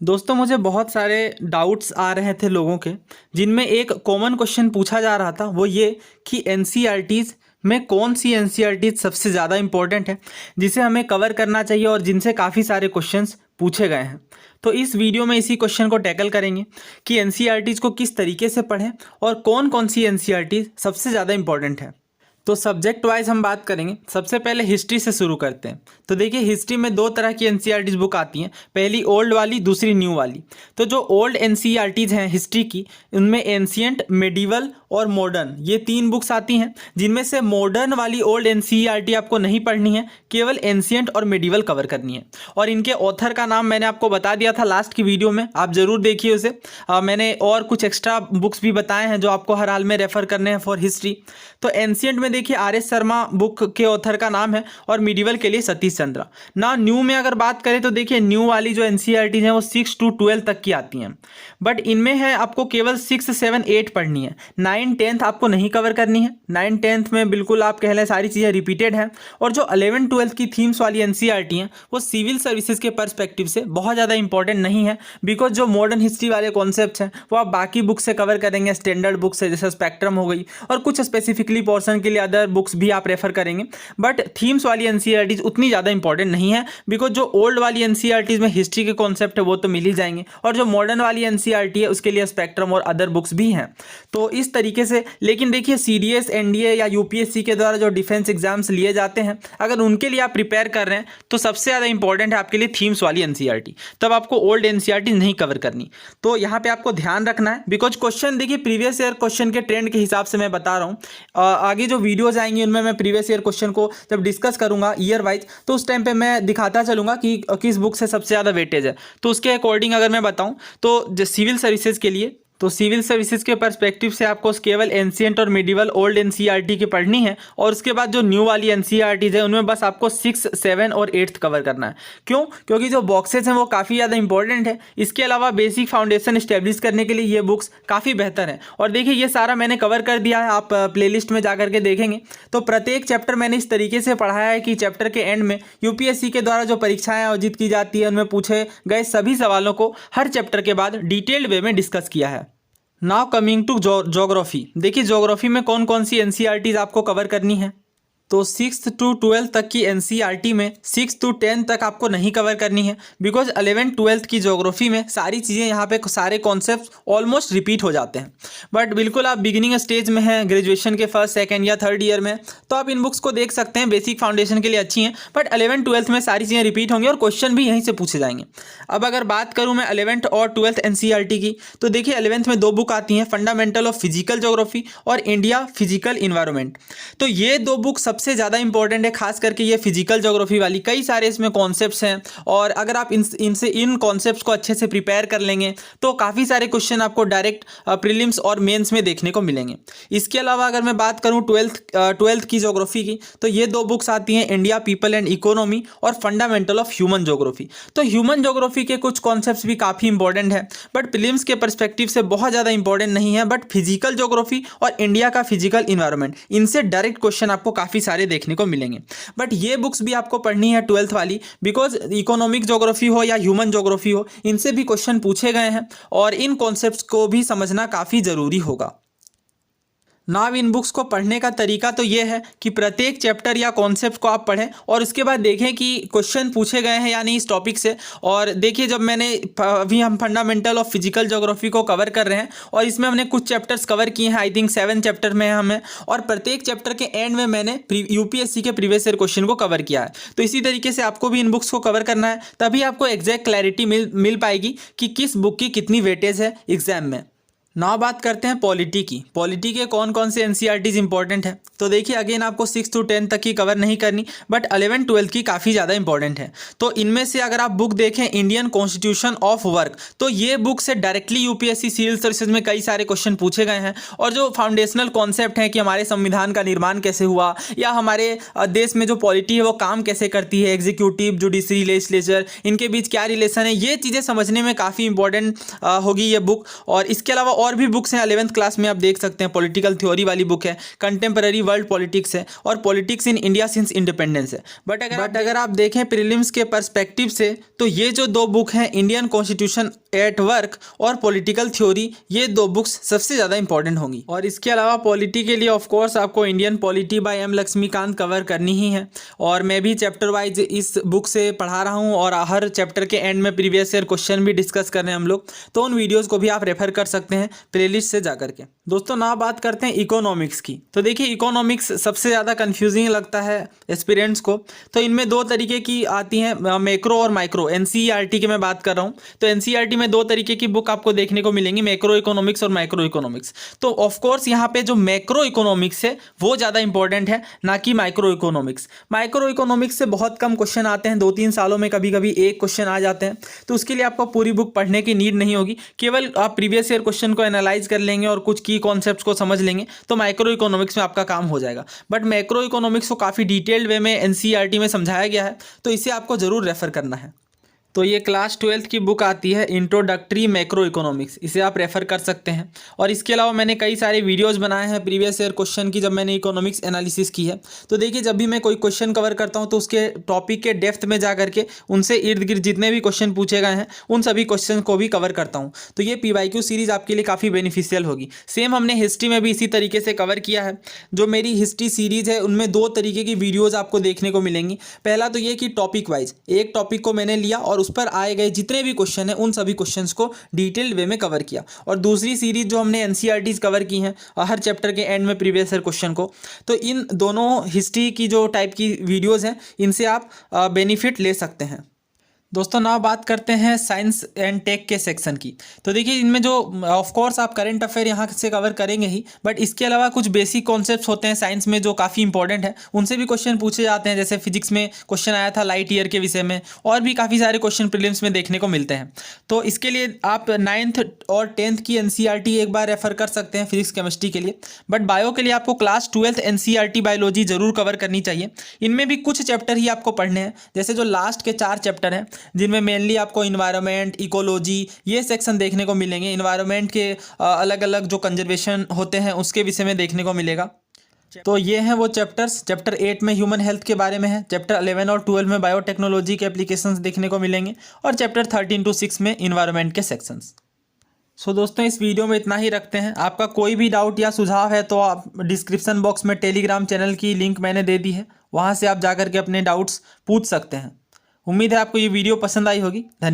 दोस्तों मुझे बहुत सारे डाउट्स आ रहे थे लोगों के, जिनमें एक कॉमन क्वेश्चन पूछा जा रहा था वो ये कि एनसीईआरटीज़ में कौन सी एनसीईआरटीज़ सबसे ज़्यादा इम्पोर्टेंट है जिसे हमें कवर करना चाहिए और जिनसे काफ़ी सारे क्वेश्चंस पूछे गए हैं। तो इस वीडियो में इसी क्वेश्चन को टैकल करेंगे कि एनसीईआरटीज़ को किस तरीके से पढ़ें और कौन कौन सी एनसीईआरटीज़ सबसे ज़्यादा इम्पोर्टेंट है। तो सब्जेक्ट वाइज हम बात करेंगे। सबसे पहले हिस्ट्री से शुरू करते हैं। तो देखिए हिस्ट्री में दो तरह की एनसीईआरटीज़ बुक आती हैं, पहली ओल्ड वाली, दूसरी न्यू वाली। तो जो ओल्ड एनसीईआरटीज़ हैं हिस्ट्री की, उनमें एंशिएंट, मेडिवल और मॉडर्न, ये तीन बुक्स आती हैं, जिनमें से मॉडर्न वाली ओल्ड एनसीईआरटी आपको नहीं पढ़नी है, केवल एंशिएंट और मेडिवल कवर करनी है। और इनके ऑथर का नाम मैंने आपको बता दिया था लास्ट की वीडियो में, आप ज़रूर देखिए उसे। मैंने और कुछ एक्स्ट्रा बुक्स भी बताए हैं जो आपको हर हाल में रेफर करने हैं फॉर हिस्ट्री। तो एंशिएंट में देखिए आर.एस. शर्मा बुक के ऑथर का नाम है और मिडिवल के लिए सतीश चंद्रा। ना न्यू में अगर बात करें तो देखिए न्यू वाली जो एनसीईआरटीज़ हैं वो 6 to 12 तक की आती हैं, बट इनमें है आपको केवल 6, 7, 8 पढ़नी है। 9, 10 आपको नहीं कवर करनी है। 9, 10 में बिल्कुल आप कह लें सारी चीज़ें रिपीटेड हैं। और जो 11, 12 की थीम्स वाली एनसीईआरटी हैं वो सिविल सर्विसेज के पर्सपेक्टिव से बहुत ज़्यादा इंपॉर्टेंट नहीं है, बिकॉज जो मॉडर्न हिस्ट्री वाले कॉन्सेप्ट हैं वो आप बाकी बुक से कवर करेंगे, स्टैंडर्ड बुक से, जैसे स्पेक्ट्रम हो गई, और कुछ स्पेसिफिकली पोर्शन के लिए अदर बुक्स भी आप रेफर करेंगे। बट थीम्स वाली एनसीईआरटीज़ उतनी ज़्यादा इंपॉर्टेंट नहीं है, बिकॉज जो ओल्ड वाली एनसीईआरटीज़ में हिस्ट्री के कॉन्सेप्ट है वो तो मिल ही जाएंगे, और जो मॉडर्न वाली एनसीईआरटी है उसके लिए स्पेक्ट्रम और अदर बुक्स भी हैं। तो इस तरीके से, लेकिन देखिए सीडीएस, एनडीए या यूपीएससी के द्वारा जो डिफेंस एग्जाम्स लिए जाते हैं, अगर उनके लिए आप प्रिपेयर कर रहे हैं तो सबसे ज़्यादा इंपॉर्टेंट है आपके लिए थीम्स वाली एनसीईआरटी। तब आपको ओल्ड एनसीईआरटी नहीं कवर करनी। तो यहाँ पे आपको ध्यान रखना है, बिकॉज क्वेश्चन देखिए प्रीवियस ईयर क्वेश्चन के ट्रेंड के हिसाब से मैं बता रहा हूँ। आगे जो वीडियोज आएंगी उनमें मैं प्रीवियस ईयर क्वेश्चन को जब डिस्कस करूंगा ईयर वाइज, तो उस टाइम पे मैं दिखाता चलूंगा कि किस बुक से सबसे ज़्यादा वेटेज है। तो उसके अकॉर्डिंग अगर मैं बताऊं तो सिविल सर्विसेज के लिए, तो सिविल सर्विसेज के पर्सपेक्टिव से आपको केवल एंशिएंट और मिडिवल ओल्ड एनसीईआरटी की पढ़नी है, और उसके बाद जो न्यू वाली एनसीईआरटीज है उनमें बस आपको 6, 7 और 8 कवर करना है। क्यों? क्योंकि जो बॉक्सेस हैं वो काफ़ी ज़्यादा इंपॉर्टेंट है। इसके अलावा बेसिक फाउंडेशन इस्टेब्लिश करने के लिए ये बुक्स काफ़ी बेहतर है। और देखिए ये सारा मैंने कवर कर दिया है, आप प्लेलिस्ट में जा करके देखेंगे तो प्रत्येक चैप्टर मैंने इस तरीके से पढ़ाया है कि चैप्टर के एंड में यूपीएससी के द्वारा जो परीक्षाएं आयोजित की जाती है उनमें पूछे गए सभी सवालों को हर चैप्टर के बाद डिटेल्ड वे में डिस्कस किया है। Now coming to geography. देखिए जोग्राफी में कौन कौन सी एनसीईआरटीज आपको कवर करनी है। तो 6 to 12 तक की एनसीईआरटी में 6 to 10 तक आपको नहीं कवर करनी है, बिकॉज 11, 12 की ज्योग्राफी में सारी चीज़ें यहाँ पे सारे कॉन्सेप्ट ऑलमोस्ट रिपीट हो जाते हैं। बट बिल्कुल आप बिगिनिंग स्टेज में हैं, ग्रेजुएशन के फर्स्ट, सेकंड या थर्ड ईयर में, तो आप इन बुक्स को देख सकते हैं, बेसिक फाउंडेशन के लिए अच्छी हैं। बट 11, 12 में सारी चीज़ें रिपीट होंगी और क्वेश्चन भी यहीं से पूछे जाएंगे। अब अगर बात करूँ मैं 11th और 12th एनसीईआरटी की, तो देखिए 11th में दो बुक आती हैं, फंडामेंटल ऑफ फिजिकल ज्योग्राफी और इंडिया फिजिकल इन्वायरमेंट। तो ये दो बुक सबसे ज़्यादा इंपॉर्टेंट है, खास करके ये फिजिकल ज्योग्राफी वाली। कई सारे इसमें कॉन्सेप्ट्स हैं, और अगर आप इन कॉन्सेप्ट्स को अच्छे से प्रिपेयर कर लेंगे तो काफ़ी सारे क्वेश्चन आपको डायरेक्ट प्रीलिम्स और मेंस में देखने को मिलेंगे। इसके अलावा अगर मैं बात करूं 12th की ज्योग्राफी की, तो ये दो बुक्स आती हैं, इंडिया पीपल एंड इकोनॉमी और फंडामेंटल ऑफ ह्यूमन ज्योग्राफी। तो ह्यूमन ज्योग्राफी के कुछ कॉन्सेप्ट्स भी काफ़ी इंपॉर्टेंट है, बट प्रीलिम्स के परस्पेक्टिव से बहुत ज़्यादा इंपॉर्टेंट नहीं है। बट फिजिकल ज्योग्राफी और इंडिया का फिजिकल इन्वायरमेंट, इनसे डायरेक्ट क्वेश्चन आपको काफ़ी सारे देखने को मिलेंगे। बट ये बुक्स भी आपको पढ़नी है 12th वाली, बिकॉज इकोनॉमिक ज्योग्राफी हो या ह्यूमन ज्योग्राफी हो, इनसे भी क्वेश्चन पूछे गए हैं और इन कॉन्सेप्ट्स को भी समझना काफ़ी ज़रूरी होगा। नाव इन बुक्स को पढ़ने का तरीका तो ये है कि प्रत्येक चैप्टर या कॉन्सेप्ट को आप पढ़ें और उसके बाद देखें कि क्वेश्चन पूछे गए हैं या नहीं इस टॉपिक से। और देखिए जब मैंने अभी हम फंडामेंटल ऑफ फिजिकल ज्योग्राफी को कवर कर रहे हैं और इसमें हमने कुछ चैप्टर्स कवर किए हैं, आई थिंक 7 चैप्टर में हमें, और प्रत्येक चैप्टर के एंड में मैंने यूपीएससी के प्रीवियस ईयर क्वेश्चन को कवर किया है। तो इसी तरीके से आपको भी इन बुक्स को कवर करना है, तभी आपको एग्जैक्ट क्लैरिटी मिल पाएगी कि किस बुक की कितनी वेटेज है एग्जाम में। नाउ बात करते हैं पॉलिटी की। पॉलिटी के कौन कौन से एनसीईआरटीज इंपॉर्टेंट है। तो देखिए अगेन आपको 6 to 10 तक की कवर नहीं करनी, बट 11, 12 की काफ़ी ज़्यादा इंपॉर्टेंट है। तो इनमें से अगर आप बुक देखें इंडियन कॉन्स्टिट्यूशन ऑफ वर्क, तो ये बुक से डायरेक्टली यूपीएससी सिविल सर्विसेज में कई सारे क्वेश्चन पूछे गए हैं। और जो फाउंडेशनल कॉन्सेप्ट हैं कि हमारे संविधान का निर्माण कैसे हुआ, या हमारे देश में जो पॉलिटी है वो काम कैसे करती है, एग्जीक्यूटिव, जुडिशरी, लेजिस्लेचर, इनके बीच क्या रिलेशन है, ये चीज़ें समझने में काफ़ी इंपॉर्टेंट होगी ये बुक। और इसके अलावा और भी बुक्स हैं 11th क्लास में, आप देख सकते हैं। पॉलिटिकल थ्योरी वाली बुक है, कंटेम्पररी वर्ल्ड पॉलिटिक्स है और politics in India since independence है। बट अगर आप देखें प्रीलिम्स के पर्सपेक्टिव से तो ये जो दो बुक हैं, इंडियन कॉन्स्टिट्यूशन एट वर्क और पॉलिटिकल थ्योरी, ये दो बुक्स सबसे ज़्यादा इंपॉर्टेंट होंगी। और इसके अलावा पॉलिटी के लिए ऑफ कोर्स आपको Indian polity by M Laxmikanth cover करनी ही है, और मैं भी चैप्टर वाइज इस बुक से पढ़ा रहा हूँ और हर चैप्टर के एंड में प्रीवियस ईयर क्वेश्चन भी डिस्कस कर रहे हैं हम लोग, तो उन वीडियोज़ को भी आप रेफर कर सकते हैं प्लेलिस्ट से जा करके। दोस्तों ना बात करते हैं इकोनॉमिक्स की, तो देखिए इकोनॉमिक्स सबसे ज़्यादा कन्फ्यूजिंग लगता है एस्पिरेंट्स को। तो इनमें दो तरीके की आती हैं, मैक्रो और माइक्रो। एनसीईआरटी की मैं बात कर रहा हूँ, तो एनसीईआरटी में दो तरीके की बुक आपको देखने को मिलेंगी, मैक्रो इकोनॉमिक्स और माइक्रो इकोनॉमिक्स। तो ऑफकोर्स यहाँ पे जो मैक्रो इकोनॉमिक्स है वो ज़्यादा इंपॉर्टेंट है, ना कि माइक्रो इकोनॉमिक्स। माइक्रो इकोनॉमिक्स से बहुत कम क्वेश्चन आते हैं, 2-3 सालों में कभी कभी एक क्वेश्चन आ जाते हैं, तो उसके लिए आपको पूरी बुक पढ़ने की नीड नहीं होगी, केवल आप प्रीवियस ईयर क्वेश्चन को एनालाइज कर लेंगे और कुछ की कॉन्सेप्ट्स को समझ लेंगे तो माइक्रो इकोनॉमिक्स में आपका काम हो जाएगा। बट मैक्रो इकोनॉमिक्स को काफ़ी डिटेल्ड वे में एनसीईआरटी में समझाया गया है, तो इसे आपको ज़रूर रेफर करना है। तो ये क्लास 12th की बुक आती है इंट्रोडक्टरी मैक्रो इकोनॉमिक्स, इसे आप रेफ़र कर सकते हैं। और इसके अलावा मैंने कई सारे वीडियोस बनाए हैं प्रीवियस ईयर क्वेश्चन की, जब मैंने इकोनॉमिक्स एनालिसिस की है। तो देखिए जब भी मैं कोई क्वेश्चन कवर करता हूं तो उसके टॉपिक के डेप्थ में जा करके उनसे इर्द गिर्द जितने भी क्वेश्चन पूछे गए हैं उन सभी क्वेश्चन को भी कवर करता हूँ। तो ये PYQ सीरीज़ आपके लिए काफ़ी बेनिफिशियल होगी। सेम हमने हिस्ट्री में भी इसी तरीके से कवर किया है। जो मेरी हिस्ट्री सीरीज़ है उनमें दो तरीके की वीडियोज़ आपको देखने को मिलेंगी। पहला तो ये कि टॉपिक वाइज एक टॉपिक को मैंने लिया और उस पर आए गए जितने भी क्वेश्चन हैं उन सभी क्वेश्चंस को डिटेल्ड वे में कवर किया। और दूसरी सीरीज जो हमने एनसीईआरटीज कवर की हैं हर चैप्टर के एंड में प्रीवियस ईयर क्वेश्चन को, तो इन दोनों हिस्ट्री की जो टाइप की वीडियोस हैं इनसे आप बेनिफिट ले सकते हैं। दोस्तों ना बात करते हैं साइंस एंड टेक के सेक्शन की। तो देखिए इनमें जो ऑफ कोर्स आप करंट अफेयर यहाँ से कवर करेंगे ही, बट इसके अलावा कुछ बेसिक कॉन्सेप्ट्स होते हैं साइंस में जो काफ़ी इंपॉर्टेंट है, उनसे भी क्वेश्चन पूछे जाते हैं। जैसे फिजिक्स में क्वेश्चन आया था लाइट ईयर के विषय में, और भी काफ़ी सारे क्वेश्चन प्रीलिम्स में देखने को मिलते हैं। तो इसके लिए आप 9th और 10th की एनसीईआरटी एक बार रेफर कर सकते हैं फिजिक्स केमिस्ट्री के लिए। बट बायो के लिए आपको क्लास 12th एनसीईआरटी बायोलॉजी जरूर कवर करनी चाहिए। इनमें भी कुछ चैप्टर ही आपको पढ़ने हैं, जैसे जो लास्ट के 4 चैप्टर हैं जिनमें मेनली आपको इन्वायरमेंट, इकोलॉजी ये सेक्शन देखने को मिलेंगे। इन्वायरमेंट के अलग अलग जो कंजर्वेशन होते हैं उसके विषय में देखने को मिलेगा। तो ये हैं वो चैप्टर्स। चैप्टर 8 में ह्यूमन हेल्थ के बारे में है, चैप्टर 11 और 12 में बायोटेक्नोलॉजी के एप्लीकेशंस देखने को मिलेंगे, और चैप्टर 13 to 6 में इन्वायरमेंट के सेक्शंस। सो दोस्तों इस वीडियो में इतना ही रखते हैं। आपका कोई भी डाउट या सुझाव है तो आप डिस्क्रिप्शन बॉक्स में टेलीग्राम चैनल की लिंक मैंने दे दी है, वहाँ से आप जाकर के अपने डाउट्स पूछ सकते हैं। उम्मीद है आपको ये वीडियो पसंद आई होगी। धन्यवाद।